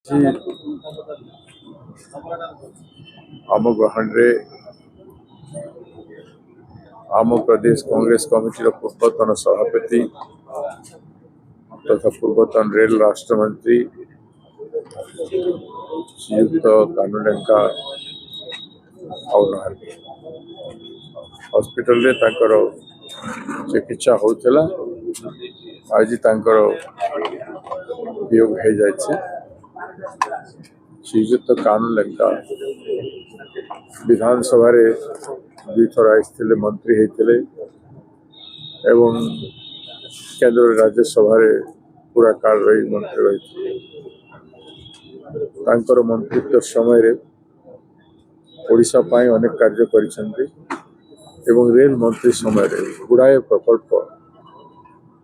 आम गहन आम प्रदेश कांग्रेस कमिटी पूर्वतन सभापति तथा पूर्वतन रेल राष्ट्र मंत्री श्रीयुक्त कानूलेंका हॉस्पिटल रे तांकर चिकित्सा होता आज तांकर वियोग हो जाए। श्रीयुक्त कानूलेंका विधानसभा दुई थर आते मंत्री होते एवं केंद्र राज्यसभा पूरा काल रही मंत्री रही मंत्रित्व समय ओडिशा अनेक कार्य करिसेंती एवं रेल मंत्री समय गुड़ाए प्रकल्प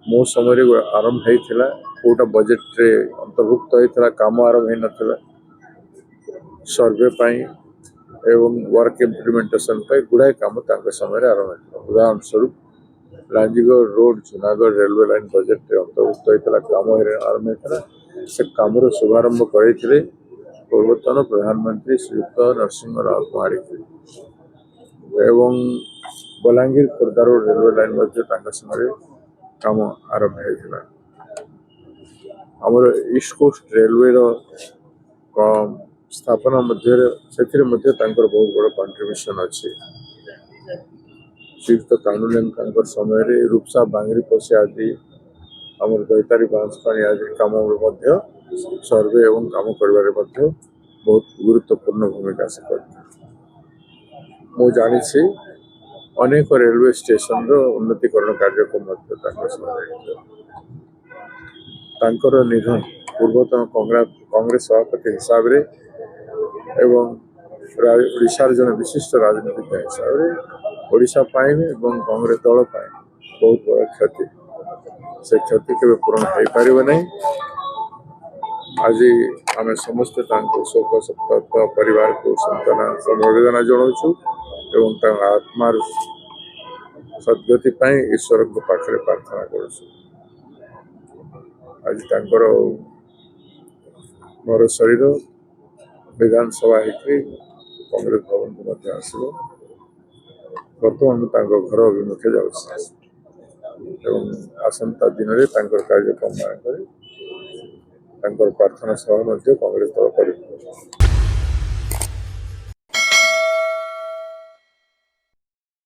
मो समय आरंभ होता कोटा बजेट रे अंतर्भुक्त होता काम आरंभ हो नाला सर्वे एवं वर्क इम्प्लीमेंटेशन गुड़ाए कम समय आरंभ होता। उदाहरण स्वरूप Lanjigarh road Junagadh railway line budget रे अंतर्भुक्त होता काम आरंभ होता से कम शुभारंभ करते पूर्वतन प्रधानमंत्री श्रीयुक्त नरसिंह महाडिक एवं Balangir Khordha road railway line समय काम आरंभ होता। आमर ईस्ट कोस्ट रेलवे स्थापना मध्य बहुत बड़ कंट्रीब्यूशन अच्छी। श्रीयुक्त कानूलेंका समय रूपसा बांगरी पशि आदि आम दैतारी बांसपाणी आदि कम सर्वे एवं कम कर बहुत गुरुत्वपूर्ण भूमिका से करते। मु जानी अनेक रेलवे स्टेशन उन्नतीकरण कार्यक्रम निधन पूर्वतन कांग्रेस सभापति हिसाब रे एवं ओडिशार जन विशिष्ट राजनीतिज्ञ हिसाब से ओडिशा एवं कांग्रेस दल बहुत बड़ा क्षति से क्षति के पूरण हो पार नहीं। आज आम समस्ते शोक सप्ताह परिवार को सांत्वना समवेदना जनाऊँ एवं आत्मार सद्गति ईश्वर पाखे प्रार्थना करूँ। आज मोर शरीर विधानसभा कांग्रेस भवन को आसो बर्तमान घर अभिमुखे जाऊँ आसंता दिन में कार्यक्रम प्रार्थना सभा कांग्रेस दल कर।